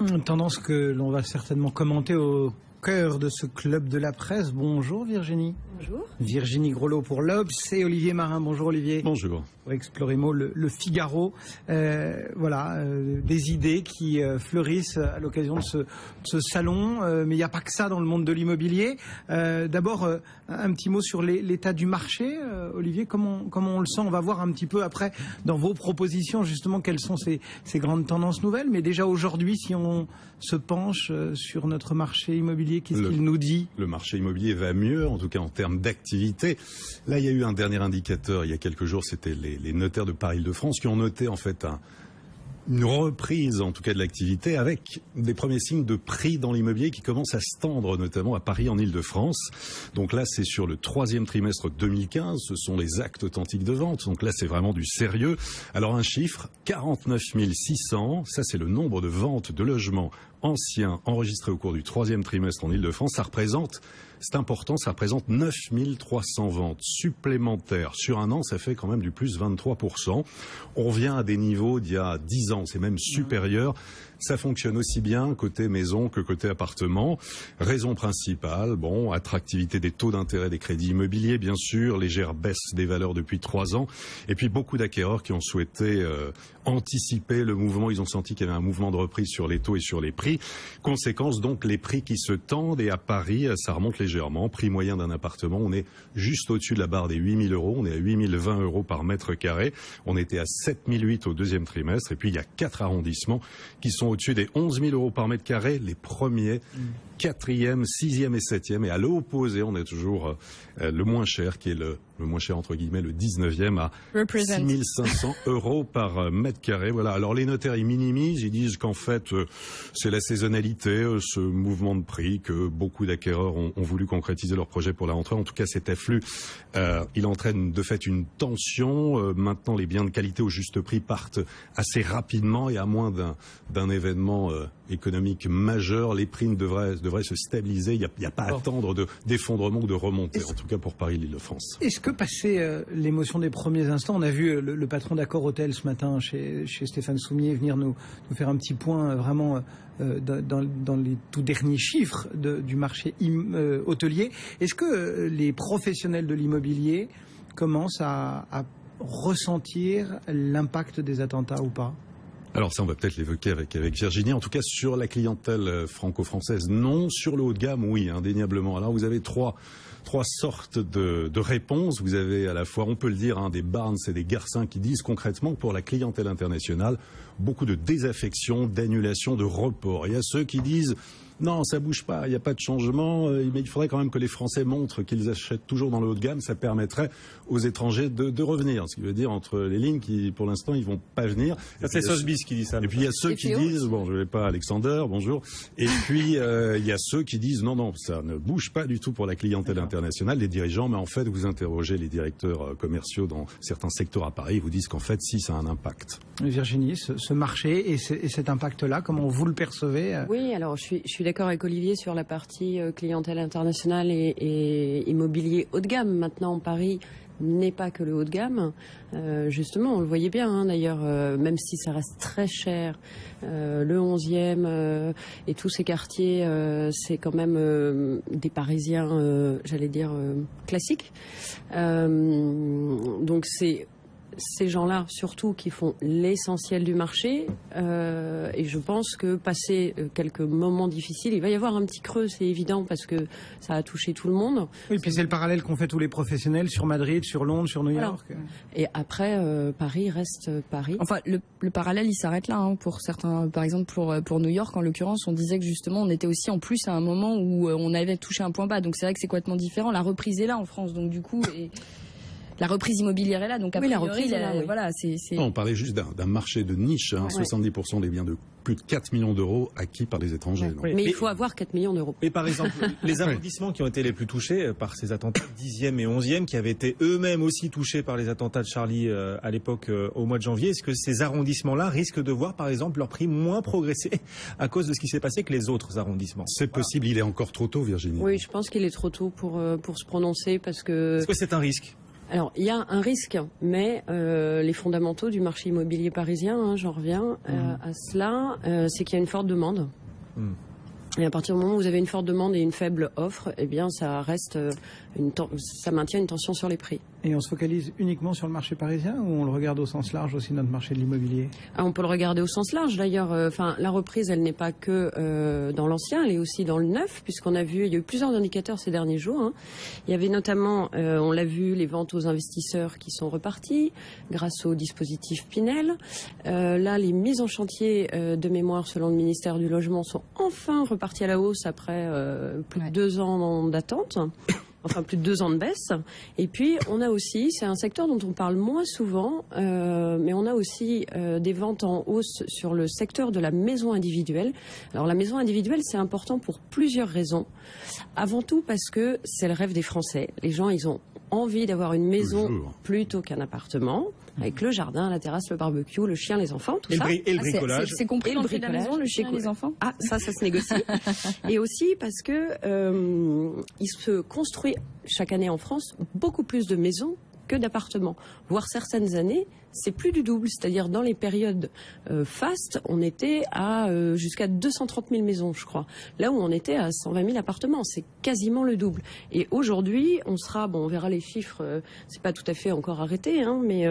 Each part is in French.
Une tendance que l'on va certainement commenter au cœur de ce club de la presse. Bonjour Virginie. Bonjour. Virginie Grelot pour l'Obs et Olivier Marin. Bonjour Olivier. Bonjour. Pour Exploremo, le Figaro. Des idées qui fleurissent à l'occasion de ce salon. Mais il n'y a pas que ça dans le monde de l'immobilier. D'abord, un petit mot sur l'état du marché. Olivier, comment on le sent? On va voir un petit peu après dans vos propositions justement quelles sont ces grandes tendances nouvelles. Mais déjà aujourd'hui, si on se penche sur notre marché immobilier, qu'est-ce qu'il nous dit? Le marché immobilier va mieux, en tout cas en termes d'activité. Là, il y a eu un dernier indicateur il y a quelques jours, c'était les notaires de Paris-Île-de-France qui ont noté en fait une reprise en tout cas de l'activité avec des premiers signes de prix dans l'immobilier qui commencent à se tendre notamment à Paris en Île-de-France. Donc là c'est sur le 3e trimestre 2015, ce sont les actes authentiques de vente, donc là c'est vraiment du sérieux. Alors un chiffre, 49 600, ça c'est le nombre de ventes de logements anciens enregistrés au cours du 3e trimestre en Île-de-France, ça représente, c'est important, ça représente 9 300 ventes supplémentaires sur un an, ça fait quand même du plus 23%. On revient à des niveaux d'il y a 10 ans, c'est même supérieur. Ça fonctionne aussi bien côté maison que côté appartement. Raison principale, attractivité des taux d'intérêt des crédits immobiliers, bien sûr, légère baisse des valeurs depuis 3 ans, et puis beaucoup d'acquéreurs qui ont souhaité anticiper le mouvement. Ils ont senti qu'il y avait un mouvement de reprise sur les taux et sur les prix. Conséquence donc, les prix qui se tendent, et à Paris, ça remonte légèrement. Prix moyen d'un appartement, on est juste au-dessus de la barre des 8 000 euros. On est à 8 020 euros par mètre carré. On était à 7 008 au 2e trimestre. Et puis, il y a 4 arrondissements qui sont au-dessus des 11 000 euros par mètre carré, les premiers, 4e, 6e et 7e. Et à l'opposé, on est toujours le moins cher, qui est le moins cher entre guillemets, le 19e à 6 500 euros par mètre carré. Voilà. Alors les notaires, ils minimisent, ils disent qu'en fait, c'est la saisonnalité, ce mouvement de prix, que beaucoup d'acquéreurs ont voulu concrétiser leur projet pour la rentrée. En tout cas, cet afflux, il entraîne de fait une tension. Maintenant, les biens de qualité au juste prix partent assez rapidement, et à moins d'un événement économique majeur, les prix devraient se stabiliser. Il n'y a pas à attendre d'effondrement ou de remontée, en tout cas pour Paris-Île-de-France. Est-ce que passé l'émotion des premiers instants, on a vu le patron d'Accor Hôtel ce matin chez Stéphane Soumier venir nous faire un petit point vraiment dans les tout derniers chiffres du marché hôtelier. Est-ce que les professionnels de l'immobilier commencent à ressentir l'impact des attentats ou pas? Alors ça, on va peut-être l'évoquer avec Virginie. En tout cas, sur la clientèle franco-française, non. Sur le haut de gamme, oui, indéniablement. Alors vous avez trois sortes de réponses. Vous avez à la fois, on peut le dire, des Barnes et des Garcin qui disent concrètement que pour la clientèle internationale, beaucoup de désaffection, d'annulation, de report. Il y a ceux qui disent non, ça bouge pas, il n'y a pas de changement, mais il faudrait quand même que les Français montrent qu'ils achètent toujours dans le haut de gamme, ça permettrait aux étrangers de revenir. Ce qui veut dire, entre les lignes, qui pour l'instant ils vont pas venir. C'est Sotheby's qui dit ça. Et puis il y a ceux qui disent, je vais pas Alexander, bonjour. Et puis il y a ceux qui disent non, ça ne bouge pas du tout pour la clientèle internationale, les dirigeants, mais en fait vous interrogez les directeurs commerciaux dans certains secteurs à Paris, ils vous disent qu'en fait si, ça a un impact. Virginie, ce marché et cet impact-là, comment vous le percevez? Oui, alors je suis d'accord avec Olivier sur la partie clientèle internationale et immobilier haut de gamme. Maintenant, Paris n'est pas que le haut de gamme. Justement, on le voyait bien, d'ailleurs, même si ça reste très cher, le 11e et tous ces quartiers, c'est quand même des Parisiens, j'allais dire, classiques. Donc c'est ces gens-là, surtout, qui font l'essentiel du marché. Et je pense que passer quelques moments difficiles, il va y avoir un petit creux, c'est évident, parce que ça a touché tout le monde. Oui, puis c'est le parallèle qu'ont fait tous les professionnels sur Madrid, sur Londres, sur New York. Voilà. Et après, Paris reste Paris. Enfin, le parallèle, il s'arrête là, pour certains. Par exemple, pour New York, en l'occurrence, on disait que justement, on était aussi en plus à un moment où on avait touché un point bas. Donc c'est vrai que c'est complètement différent. La reprise est là en France, donc du coup... La reprise immobilière est là, donc après, la reprise est là, oui. Voilà, Non, on parlait juste d'un marché de niche, 70% des biens de plus de 4 millions d'euros acquis par les étrangers. Ouais. Mais il faut avoir 4 millions d'euros. Mais par exemple, les arrondissements qui ont été les plus touchés par ces attentats 10e et 11e, qui avaient été eux-mêmes aussi touchés par les attentats de Charlie à l'époque au mois de janvier, est-ce que ces arrondissements-là risquent de voir, par exemple, leur prix moins progresser à cause de ce qui s'est passé que les autres arrondissements? C'est possible, il est encore trop tôt, Virginie. Oui, je pense qu'il est trop tôt pour se prononcer, parce que... Est-ce que c'est un risque? Alors, il y a un risque, mais les fondamentaux du marché immobilier parisien, j'en reviens à cela, c'est qu'il y a une forte demande. Et à partir du moment où vous avez une forte demande et une faible offre, eh bien, ça reste ça maintient une tension sur les prix. Et on se focalise uniquement sur le marché parisien ou on le regarde au sens large aussi, notre marché de l'immobilier? On peut le regarder au sens large d'ailleurs. La reprise, elle n'est pas que dans l'ancien, elle est aussi dans le neuf, puisqu'on a vu, il y a eu plusieurs indicateurs ces derniers jours. Il y avait notamment, on l'a vu, les ventes aux investisseurs qui sont reparties grâce au dispositif Pinel. Là, les mises en chantier de mémoire selon le ministère du Logement sont enfin reparties à la hausse après plus de 2 ans d'attente. Enfin, plus de 2 ans de baisse. Et puis, on a aussi, c'est un secteur dont on parle moins souvent, mais on a aussi des ventes en hausse sur le secteur de la maison individuelle. Alors, la maison individuelle, c'est important pour plusieurs raisons. Avant tout parce que c'est le rêve des Français. Les gens, ils ont envie d'avoir une maison plutôt qu'un appartement, avec le jardin, la terrasse, le barbecue, le chien, les enfants, tout ça. Et le bricolage. C'est compris dans le prix de la maison, le chien et les enfants? Ah, ça se négocie. Et aussi parce que il se construit chaque année en France beaucoup plus de maisons que d'appartements, voire certaines années, c'est plus du double. C'est-à-dire dans les périodes fastes, on était à jusqu'à 230 000 maisons, je crois. Là où on était à 120 000 appartements, c'est quasiment le double. Et aujourd'hui, on sera, on verra les chiffres, c'est pas tout à fait encore arrêté, mais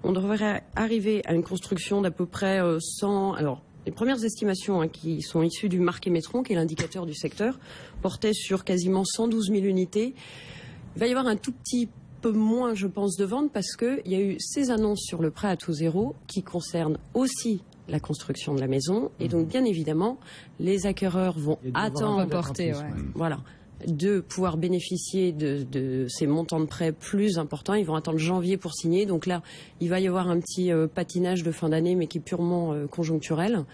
on devrait arriver à une construction d'à peu près 100. Alors, les premières estimations qui sont issues du Marché Métron, qui est l'indicateur du secteur, portaient sur quasiment 112 000 unités. Il va y avoir un tout petit peu moins, je pense, de ventes parce qu'il y a eu ces annonces sur le prêt à taux zéro qui concernent aussi la construction de la maison. Et donc, bien évidemment, les acquéreurs vont attendre de pouvoir bénéficier de ces montants de prêts plus importants. Ils vont attendre janvier pour signer. Donc là, il va y avoir un petit patinage de fin d'année, mais qui est purement conjoncturel.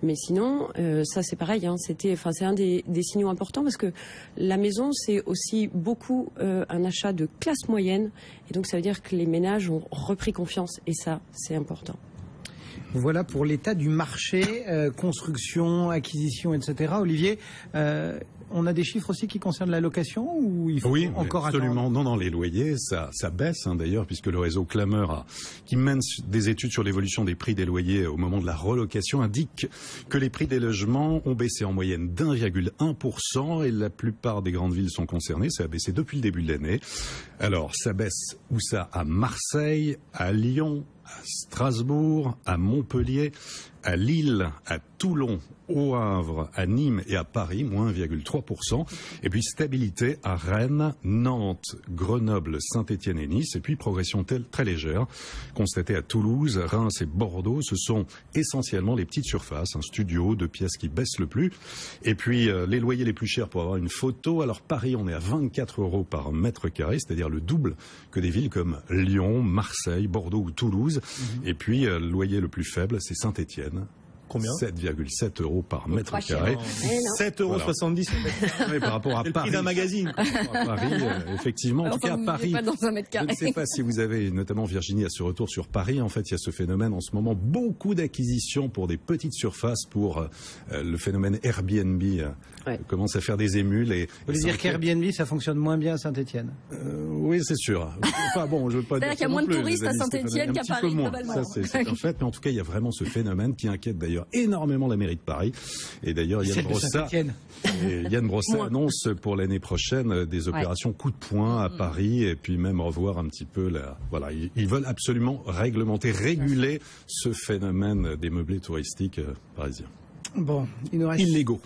Mais sinon, ça c'est pareil. C'est un des signaux importants parce que la maison, c'est aussi beaucoup un achat de classe moyenne. Et donc ça veut dire que les ménages ont repris confiance. Et ça, c'est important. Voilà pour l'état du marché, construction, acquisition, etc. Olivier, on a des chiffres aussi qui concernent la location ou il faut encore absolument. attendre? Non, les loyers, ça baisse d'ailleurs, puisque le réseau Clameur, qui mène des études sur l'évolution des prix des loyers au moment de la relocation, indique que les prix des logements ont baissé en moyenne d'1,1% et la plupart des grandes villes sont concernées. Ça a baissé depuis le début de l'année. Alors, ça baisse où ça? À Marseille, à Lyon, à Strasbourg, à Montpellier, à Lille, à Toulon, au Havre, à Nîmes et à Paris, moins 1,3%. Et puis stabilité à Rennes, Nantes, Grenoble, Saint-Étienne et Nice. Et puis progression très légère constatée à Toulouse, Reims et Bordeaux. Ce sont essentiellement les petites surfaces, un studio, 2 pièces qui baissent le plus. Et puis les loyers les plus chers pour avoir une photo. Alors Paris, on est à 24 € par mètre carré, c'est-à-dire le double que des villes comme Lyon, Marseille, Bordeaux ou Toulouse. Et puis le loyer le plus faible, c'est Saint-Étienne. Combien? 7,7 € par mètre carré. 7,70 € par rapport à le Paris. prix d'un magazine. À Paris, effectivement. En tout cas, à Paris, pas dans un mètre carré. je ne sais pas si vous avez, notamment Virginie, à ce retour sur Paris. En fait, il y a ce phénomène en ce moment, beaucoup d'acquisitions pour des petites surfaces, pour le phénomène Airbnb commence à faire des émules. Et vous voulez dire qu'Airbnb, ça fonctionne moins bien à Saint-Étienne? Oui, c'est sûr. Enfin bon, je veux pas dire. C'est-à-dire qu'il y a moins de touristes à Saint-Étienne qu'à Paris, globalement. Ça, c'est un fait. Mais en tout cas, il y a vraiment ce phénomène qui inquiète d'ailleurs énormément la mairie de Paris. Et d'ailleurs, Yann Brossat annonce pour l'année prochaine des opérations coup de poing à Paris et puis même revoir un petit peu ils veulent absolument réglementer, réguler ce phénomène des meublés touristiques parisiens. Bon, il nous reste illégaux.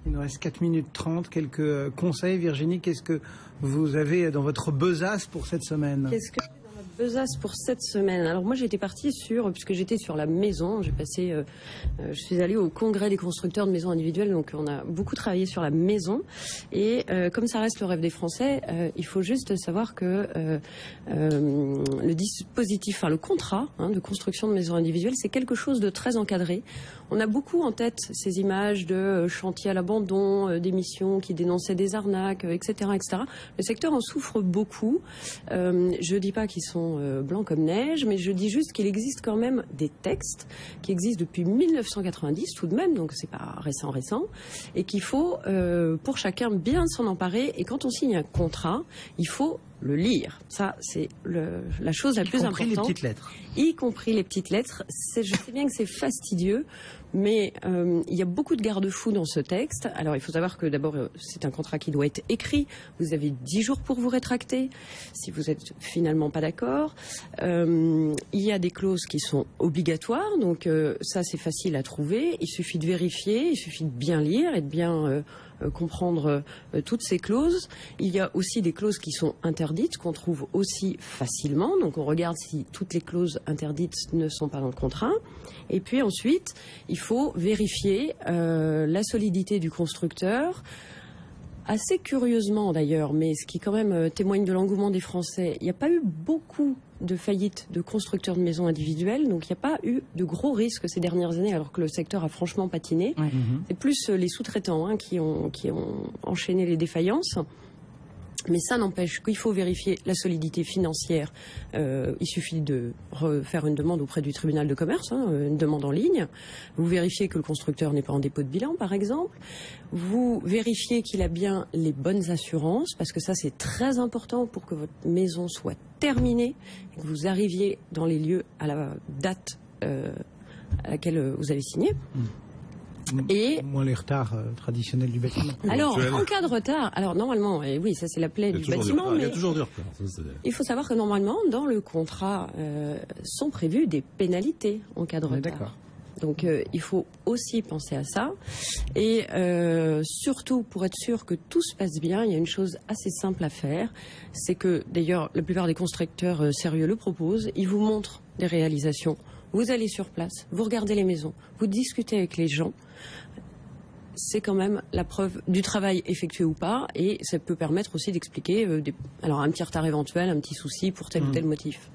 Il nous reste 4 minutes 30. Quelques conseils, Virginie, qu'est-ce que vous avez dans votre besace pour cette semaine? Qu'est-ce que j'ai dans ma besace pour cette semaine? Alors moi j'étais partie puisque j'étais sur la maison, je suis allée au congrès des constructeurs de maisons individuelles, donc on a beaucoup travaillé sur la maison. Et comme ça reste le rêve des Français, il faut juste savoir que le dispositif, le contrat de construction de maisons individuelles, c'est quelque chose de très encadré. On a beaucoup en tête ces images de chantiers à l'abandon, d'émissions qui dénonçaient des arnaques, etc., etc. Le secteur en souffre beaucoup. Je dis pas qu'ils sont blancs comme neige, mais je dis juste qu'il existe quand même des textes qui existent depuis 1990 tout de même, donc c'est pas récent, et qu'il faut pour chacun bien s'en emparer. Et quand on signe un contrat, il faut le lire. Ça, c'est la chose la plus importante. Y compris les petites lettres. Y compris les petites lettres. Je sais bien que c'est fastidieux, mais il y a beaucoup de garde-fous dans ce texte. Alors, il faut savoir que d'abord, c'est un contrat qui doit être écrit. Vous avez 10 jours pour vous rétracter, si vous êtes finalement pas d'accord. Il y a des clauses qui sont obligatoires, donc ça, c'est facile à trouver. Il suffit de vérifier, il suffit de bien lire et de bien comprendre toutes ces clauses. Il y a aussi des clauses qui sont interdites, qu'on trouve aussi facilement. Donc on regarde si toutes les clauses interdites ne sont pas dans le contrat. Et puis ensuite, il faut vérifier la solidité du constructeur. Assez curieusement d'ailleurs, mais ce qui quand même témoigne de l'engouement des Français, il n'y a pas eu beaucoup de faillites de constructeurs de maisons individuelles, donc il n'y a pas eu de gros risques ces dernières années, alors que le secteur a franchement patiné. Ouais. C'est plus les sous-traitants qui ont enchaîné les défaillances. Mais ça n'empêche qu'il faut vérifier la solidité financière. Il suffit de faire une demande auprès du tribunal de commerce, une demande en ligne. Vous vérifiez que le constructeur n'est pas en dépôt de bilan, par exemple. Vous vérifiez qu'il a bien les bonnes assurances, parce que ça, c'est très important pour que votre maison soit terminée et que vous arriviez dans les lieux à la date à laquelle vous avez signé. Et moins les retards traditionnels du bâtiment. Alors, en cas de retard, alors normalement, oui, ça c'est la plaie du bâtiment, mais il y a toujours du retard. Il faut savoir que normalement, dans le contrat, sont prévues des pénalités en cas de retard. D'accord. Donc, il faut aussi penser à ça. Et surtout, pour être sûr que tout se passe bien, il y a une chose assez simple à faire. C'est que, d'ailleurs, la plupart des constructeurs sérieux le proposent. Ils vous montrent des réalisations. Vous allez sur place, vous regardez les maisons, vous discutez avec les gens. C'est quand même la preuve du travail effectué ou pas, et ça peut permettre aussi d'expliquer alors un petit retard éventuel, un petit souci pour tel ou tel motif.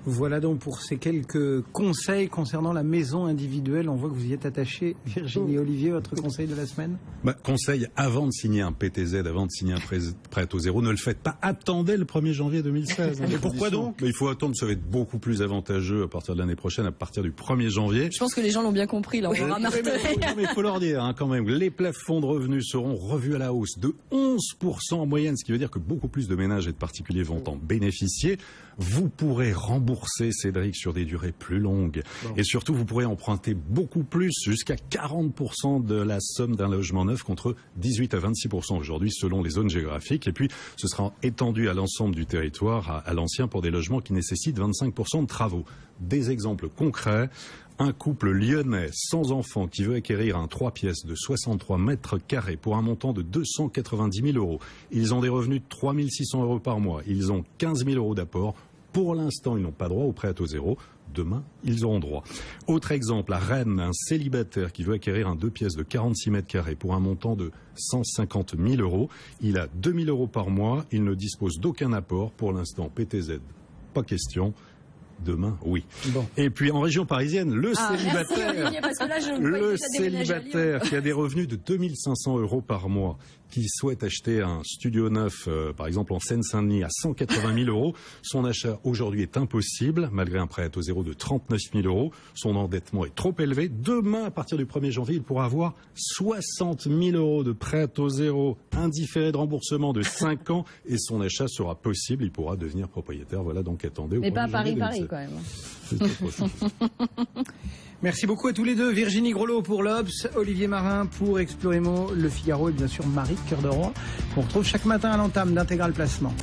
Voilà donc pour ces quelques conseils concernant la maison individuelle. On voit que vous y êtes attaché. Virginie Olivier, votre conseil de la semaine? Conseil, avant de signer un PTZ, avant de signer un prêt à taux zéro, ne le faites pas. Attendez le 1er janvier 2016. Et pourquoi donc? Il faut attendre, ça va être beaucoup plus avantageux à partir de l'année prochaine, à partir du 1er janvier. Je pense que les gens l'ont bien compris, là, on va marteler. Mais il faut leur dire quand même, les plafonds de revenus seront revus à la hausse de 11% en moyenne, ce qui veut dire que beaucoup plus de ménages et de particuliers vont en bénéficier. Vous pourrez rembourser, Cédric, sur des durées plus longues. Bon. Et surtout, vous pourrez emprunter beaucoup plus, jusqu'à 40% de la somme d'un logement neuf, contre 18 à 26% aujourd'hui, selon les zones géographiques. Et puis, ce sera étendu à l'ensemble du territoire, à l'ancien, pour des logements qui nécessitent 25% de travaux. Des exemples concrets. Un couple lyonnais sans enfant qui veut acquérir un 3 pièces de 63 mètres carrés pour un montant de 290 000 euros. Ils ont des revenus de 3 600 euros par mois. Ils ont 15 000 euros d'apport. Pour l'instant, ils n'ont pas droit au prêt à taux zéro. Demain, ils auront droit. Autre exemple, à Rennes, un célibataire qui veut acquérir un 2 pièces de 46 mètres carrés pour un montant de 150 000 euros. Il a 2 000 euros par mois. Il ne dispose d'aucun apport. Pour l'instant, PTZ, pas question. Demain, oui. Bon. Et puis en région parisienne, le célibataire, Olivier, parce que là, célibataire qui a des revenus de 2 500 euros par mois, qui souhaite acheter un studio neuf, par exemple en Seine-Saint-Denis, à 180 000 euros, son achat aujourd'hui est impossible, malgré un prêt à taux zéro de 39 000 euros. Son endettement est trop élevé. Demain, à partir du 1er janvier, il pourra avoir 60 000 euros de prêt à taux zéro, indifféré de remboursement de 5 ans, et son achat sera possible. Il pourra devenir propriétaire. Voilà, donc attendez. Mais pas Paris, quand même. Merci beaucoup à tous les deux. Virginie Grelot pour l'Obs, Olivier Marin pour Exploremo, Le Figaro et bien sûr Marie Cœur de Roi, qu'on retrouve chaque matin à l'entame d'Intégral Placement.